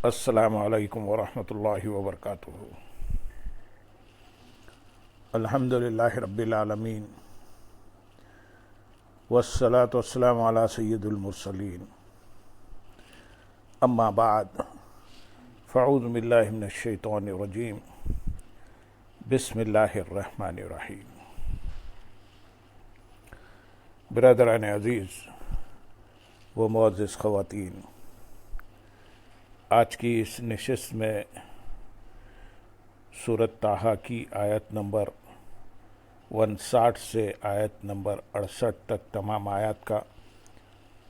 السلام علیکم ورحمۃ اللہ وبرکاتہ۔ الحمد للہ رب العالمین والصلاة والسلام علی سید المرسلین، اما بعد فاعوذ باللہ من الشیطان الرجیم، بسم اللہ الرحمن الرحیم۔ برادران عزیز و معزز خواتین، آج کی اس نشست میں سورۃ طٰہٰ کی آیت نمبر 59 سے آیت نمبر 68 تک تمام آیات کا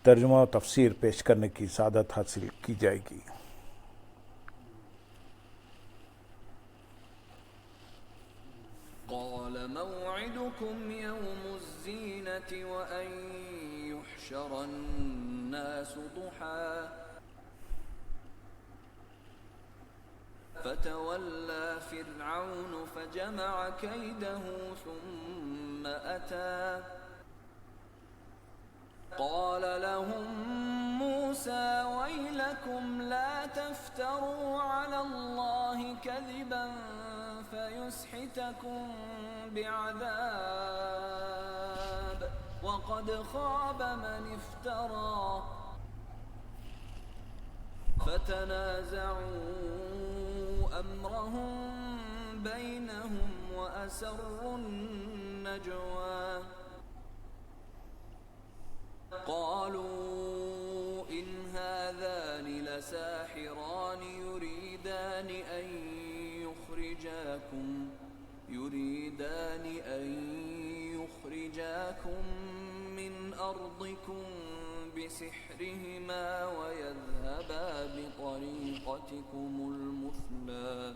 ترجمہ و تفسیر پیش کرنے کی سعادت حاصل کی جائے گی۔ قال موعدكم يوم الزينة وأن يحشر الناس ضحى فتولى فرعون فجمع كيده ثم أتى قال لهم موسى ويلكم لا تفتروا على الله كذبا فيسحتكم بعذاب وقد خاب من افترى فتنازعوا أمرهم بينهم وأسروا النجوى قالوا إن هذان لساحران يريدان أن يخرجاكم من أرضكم بسحرهما ويذهبا بطريقتكم المثلى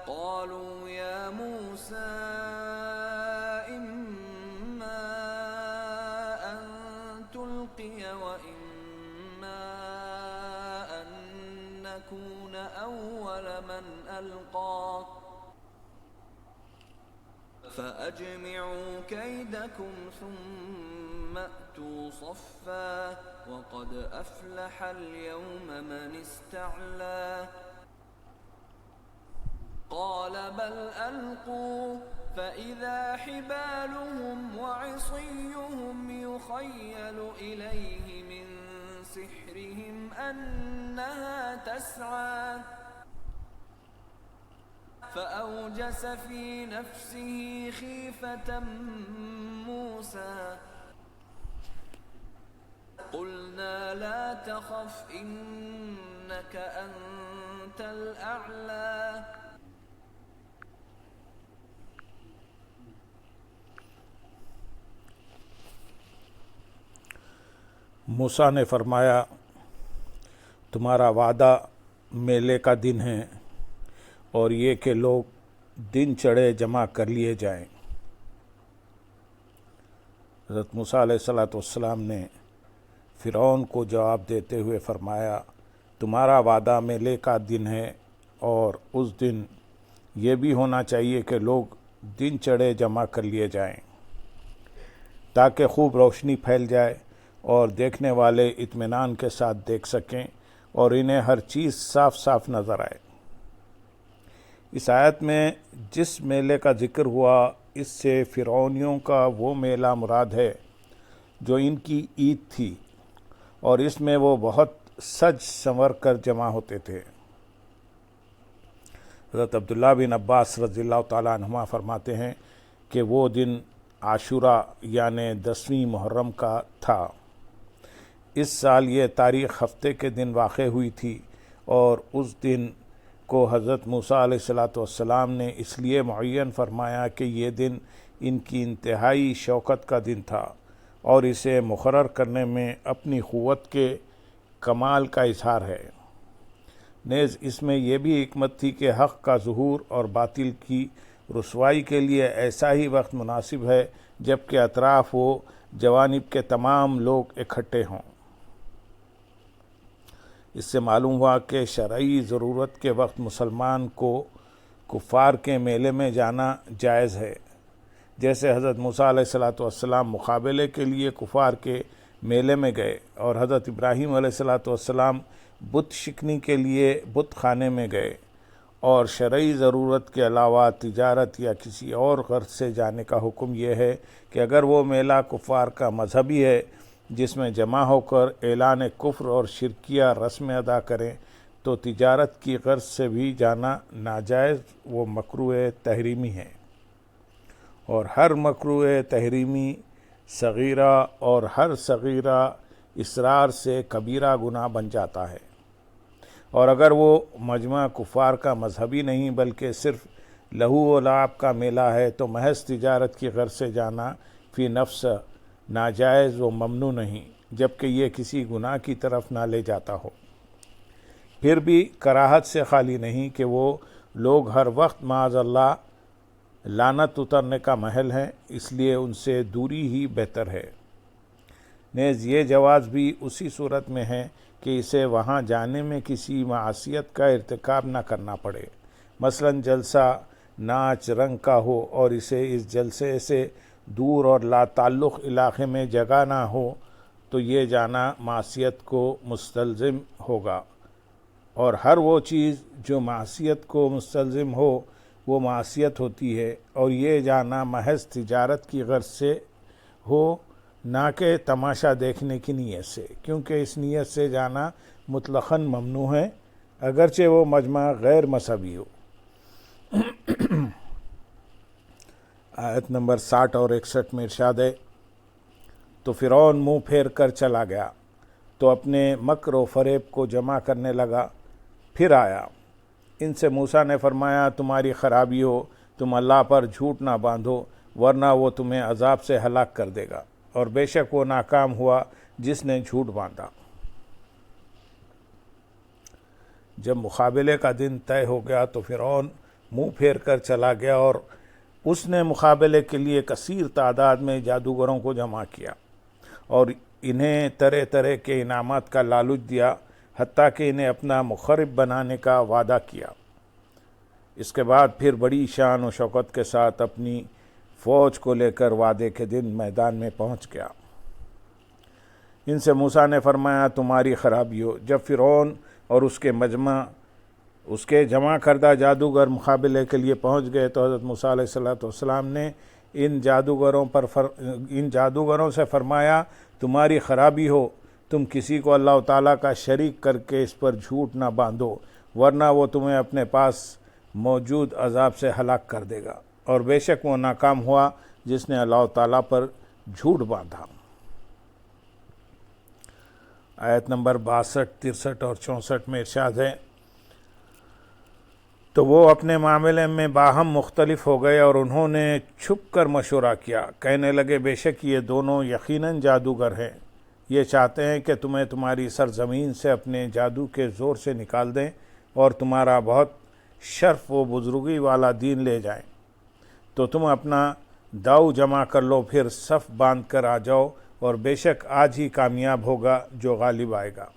قالوا يا موسى إما أن تلقي وإما أن نكون أول من ألقى فأجمعوا كيدكم ثم أتوا صفا وقد أفلح اليوم من استعلى قال بل ألقوا فإذا حبالهم وعصيهم يخيل إليه من سحرهم أنها تسعى فأوجس في نفسه خيفة موسى قلنا لا تخف إنك أنت الأعلى موسیٰ نے فرمایا، تمہارا وعدہ میلے کا دن ہے اور یہ کہ لوگ دن چڑھے جمع کر لیے جائیں۔ حضرت موسیٰ علیہ السلام نے فرعون کو جواب دیتے ہوئے فرمایا، تمہارا وعدہ میلے کا دن ہے اور اس دن یہ بھی ہونا چاہیے کہ لوگ دن چڑھے جمع کر لیے جائیں تاکہ خوب روشنی پھیل جائے اور دیکھنے والے اطمینان کے ساتھ دیکھ سکیں اور انہیں ہر چیز صاف صاف نظر آئے۔ اس آیت میں جس میلے کا ذکر ہوا اس سے فرعونیوں کا وہ میلہ مراد ہے جو ان کی عید تھی، اور اس میں وہ بہت سج سنور کر جمع ہوتے تھے۔ حضرت عبداللہ بن عباس رضی اللہ تعالیٰ عنہما فرماتے ہیں کہ وہ دن عاشوراء یعنی 10ویں محرم کا تھا۔ اس سال یہ تاریخ ہفتے کے دن واقع ہوئی تھی، اور اس دن کو حضرت موسیٰ علیہ السلام نے اس لیے معین فرمایا کہ یہ دن ان کی انتہائی شوکت کا دن تھا، اور اسے مقرر کرنے میں اپنی قوت کے کمال کا اظہار ہے۔ نیز اس میں یہ بھی حکمت تھی کہ حق کا ظہور اور باطل کی رسوائی کے لیے ایسا ہی وقت مناسب ہے جب کہ اطراف و جوانب کے تمام لوگ اکٹھے ہوں۔ اس سے معلوم ہوا کہ شرعی ضرورت کے وقت مسلمان کو کفار کے میلے میں جانا جائز ہے، جیسے حضرت موسیٰ علیہ السلام مقابلے کے لیے کفار کے میلے میں گئے اور حضرت ابراہیم علیہ السلام بت شکنی کے لیے بت خانے میں گئے اور شرعی ضرورت کے علاوہ تجارت یا کسی اور غرض سے جانے کا حکم یہ ہے کہ اگر وہ میلہ کفار کا مذہبی ہے جس میں جمع ہو کر اعلان کفر اور شرکیہ رسم ادا کریں تو تجارت کی غرض سے بھی جانا ناجائز و مکروہ تحریمی ہے، اور ہر مکروہ تحریمی صغیرہ اور ہر صغیرہ اصرار سے کبیرہ گناہ بن جاتا ہے، اور اگر وہ مجمع کفار کا مذہبی نہیں بلکہ صرف لہو و لعب کا میلہ ہے تو محض تجارت کی غرض سے جانا فی نفس ناجائز و ممنوع نہیں، جبکہ یہ کسی گناہ کی طرف نہ لے جاتا ہو۔ پھر بھی کراہت سے خالی نہیں کہ وہ لوگ ہر وقت معاذ اللہ لعنت اترنے کا محل ہیں، اس لیے ان سے دوری ہی بہتر ہے۔ نیز یہ جواز بھی اسی صورت میں ہے کہ اسے وہاں جانے میں کسی معصیت کا ارتکاب نہ کرنا پڑے، مثلا جلسہ ناچ رنگ کا ہو اور اسے اس جلسے سے دور اور لا تعلق علاقے میں جگہ نہ ہو تو یہ جانا معصیت کو مستلزم ہوگا، اور ہر وہ چیز جو معصیت کو مستلزم ہو وہ معصیت ہوتی ہے، اور یہ جانا محض تجارت کی غرض سے ہو نہ کہ تماشا دیکھنے کی نیت سے، کیونکہ اس نیت سے جانا مطلقاً ممنوع ہے اگرچہ وہ مجمع غیر مذہبی ہو۔ آیت نمبر 60 اور 61 میں ارشاد ہے، تو فرعون منہ پھیر کر چلا گیا تو اپنے مکر و فریب کو جمع کرنے لگا، پھر آیا۔ ان سے موسیٰ نے فرمایا تمہاری خرابی ہو، تم اللہ پر جھوٹ نہ باندھو ورنہ وہ تمہیں عذاب سے ہلاک کر دے گا، اور بے شک وہ ناکام ہوا جس نے جھوٹ باندھا۔ جب مقابلے کا دن طے ہو گیا تو فرعون منہ پھیر کر چلا گیا اور اس نے مقابلے کے لیے کثیر تعداد میں جادوگروں کو جمع کیا اور انہیں طرح طرح کے انعامات کا لالچ دیا، حتیٰ کہ انہیں اپنا مخرب بنانے کا وعدہ کیا۔ اس کے بعد پھر بڑی شان و شوکت کے ساتھ اپنی فوج کو لے کر وعدے کے دن میدان میں پہنچ گیا۔ ان سے موسیٰ نے فرمایا تمہاری خرابی ہو۔ جب فرعون اور اس کے جمع کردہ جادوگر مقابلے کے لیے پہنچ گئے تو حضرت موسیٰ علیہ السلام نے ان جادوگروں سے فرمایا تمہاری خرابی ہو، تم کسی کو اللہ تعالیٰ کا شریک کر کے اس پر جھوٹ نہ باندھو ورنہ وہ تمہیں اپنے پاس موجود عذاب سے ہلاک کر دے گا، اور بے شک وہ ناکام ہوا جس نے اللہ تعالیٰ پر جھوٹ باندھا۔ آیت نمبر 62، 63 اور 64 میں ارشاد ہے، تو وہ اپنے معاملے میں باہم مختلف ہو گئے اور انہوں نے چھپ کر مشورہ کیا، کہنے لگے بے شک یہ دونوں یقیناً جادوگر ہیں، یہ چاہتے ہیں کہ تمہیں تمہاری سرزمین سے اپنے جادو کے زور سے نکال دیں اور تمہارا بہت شرف و بزرگی والا دین لے جائیں، تو تم اپنا داؤ جمع کر لو، پھر صف باندھ کر آ جاؤ، اور بے شک آج ہی کامیاب ہوگا جو غالب آئے گا۔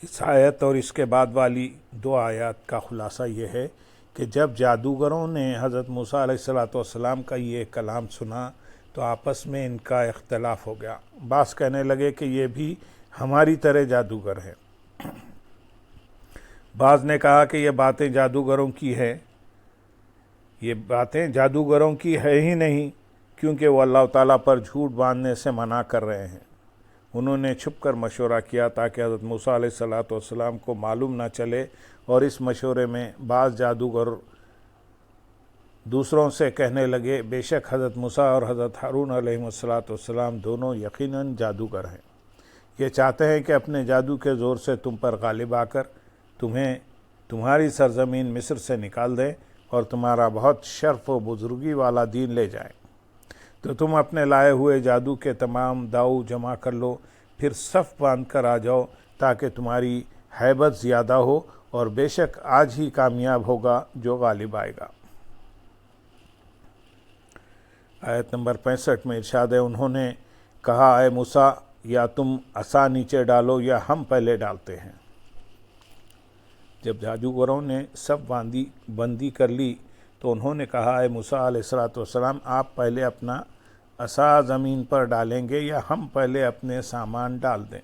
اس آیت اور اس کے بعد والی 2 آیات کا خلاصہ یہ ہے کہ جب جادوگروں نے حضرت موسیٰ علیہ السلام کا یہ کلام سنا تو آپس میں ان کا اختلاف ہو گیا۔ بعض کہنے لگے کہ یہ بھی ہماری طرح جادوگر ہیں، بعض نے کہا کہ یہ باتیں جادوگروں کی ہے، یہ باتیں جادوگروں کی ہے ہی نہیں کیونکہ وہ اللہ تعالیٰ پر جھوٹ باندھنے سے منع کر رہے ہیں۔ انہوں نے چھپ کر مشورہ کیا تاکہ حضرت موسیٰ علیہ السلام کو معلوم نہ چلے، اور اس مشورے میں بعض جادوگر دوسروں سے کہنے لگے بے شک حضرت موسیٰ اور حضرت ہارون علیہ السلام دونوں یقیناً جادوگر ہیں، یہ چاہتے ہیں کہ اپنے جادو کے زور سے تم پر غالب آ کر تمہیں تمہاری سرزمین مصر سے نکال دیں اور تمہارا بہت شرف و بزرگی والا دین لے جائیں، تو تم اپنے لائے ہوئے جادو کے تمام داؤ جمع کر لو، پھر صف باندھ کر آ جاؤ تاکہ تمہاری ہیبت زیادہ ہو، اور بے شک آج ہی کامیاب ہوگا جو غالب آئے گا۔ آیت نمبر 65 میں ارشاد ہے، انہوں نے کہا اے موسیٰ یا تم عصا نیچے ڈالو یا ہم پہلے ڈالتے ہیں۔ جب جادوگروں نے صف بندی کر لی تو انہوں نے کہا اے موسیٰ علیہ السلام آپ پہلے اپنا عصا زمین پر ڈالیں گے یا ہم پہلے اپنے سامان ڈال دیں؟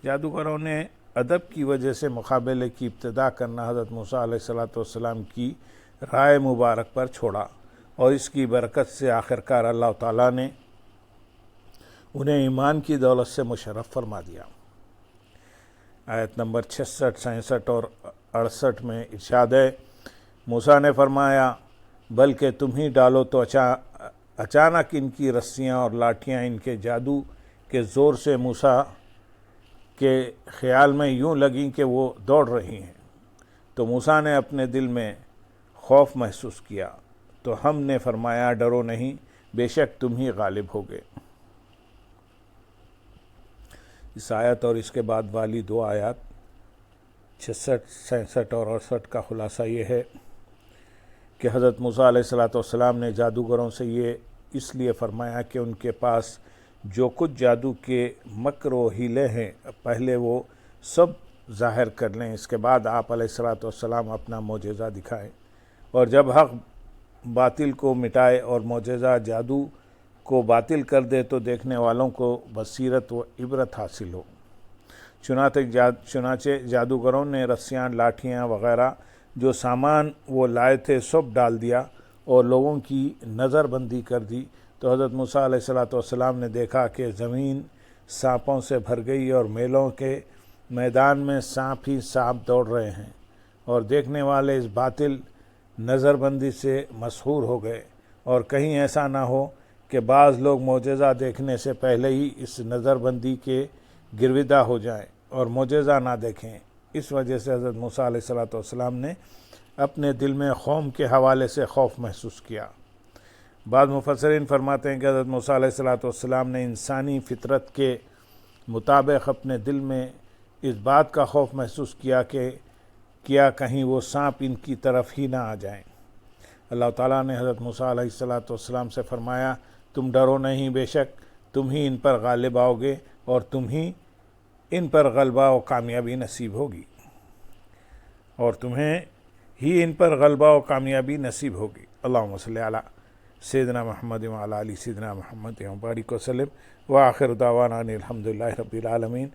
جادوگروں نے ادب کی وجہ سے مقابلے کی ابتدا کرنا حضرت موسیٰ علیہ السلام کی رائے مبارک پر چھوڑا، اور اس کی برکت سے آخرکار اللہ تعالیٰ نے انہیں ایمان کی دولت سے مشرف فرما دیا۔ آیت نمبر 66، 67 اور 68 میں ارشاد ہے، موسیٰ نے فرمایا بلکہ تم ہی ڈالو، تو اچانک ان کی رسیاں اور لاٹھیاں ان کے جادو کے زور سے موسیٰ کے خیال میں یوں لگیں کہ وہ دوڑ رہی ہیں۔ تو موسیٰ نے اپنے دل میں خوف محسوس کیا، تو ہم نے فرمایا ڈرو نہیں، بے شک تم ہی غالب ہوگے۔ اس آیت اور اس کے بعد والی دو آیات 66، 67 اور 68 کا خلاصہ یہ ہے کہ حضرت موسیٰ علیہ السلام نے جادوگروں سے یہ اس لیے فرمایا کہ ان کے پاس جو کچھ جادو کے مکر و حیلے ہیں پہلے وہ سب ظاہر کر لیں، اس کے بعد آپ علیہ السلام اپنا معجزہ دکھائیں، اور جب حق باطل کو مٹائے اور معجزہ جادو کو باطل کر دے تو دیکھنے والوں کو بصیرت و عبرت حاصل ہو۔ چنانچہ جادوگروں نے رسیاں، لاٹھیاں وغیرہ جو سامان وہ لائے تھے سب ڈال دیا اور لوگوں کی نظر بندی کر دی، تو حضرت موسیٰ علیہ السلام نے دیکھا کہ زمین سانپوں سے بھر گئی اور میلوں کے میدان میں سانپ ہی سانپ دوڑ رہے ہیں، اور دیکھنے والے اس باطل نظر بندی سے مسحور ہو گئے، اور کہیں ایسا نہ ہو کہ بعض لوگ معجزہ دیکھنے سے پہلے ہی اس نظر بندی کے گرویدہ ہو جائیں اور معجزہ نہ دیکھیں۔ اس وجہ سے حضرت موسیٰ علیہ السلام نے اپنے دل میں قوم کے حوالے سے خوف محسوس کیا۔ بعض مفسرین فرماتے ہیں کہ حضرت موسیٰ علیہ السلام نے انسانی فطرت کے مطابق اپنے دل میں اس بات کا خوف محسوس کیا کہ کہیں وہ سانپ ان کی طرف ہی نہ آ جائیں۔ اللہ تعالیٰ نے حضرت موسیٰ علیہ السلام سے فرمایا تم ڈرو نہیں، بے شک تم ہی ان پر غالب آؤ گے اور تم ہی ان پر غلبہ و کامیابی نصیب ہوگی، اور تمہیں ہی ان پر غلبہ و کامیابی نصیب ہوگی۔ اللہم صلی علی سیدنا محمد وعلی آل سیدنا محمد وبارک وسلم، وآخر دعوانا ان الحمدللہ رب العالمین۔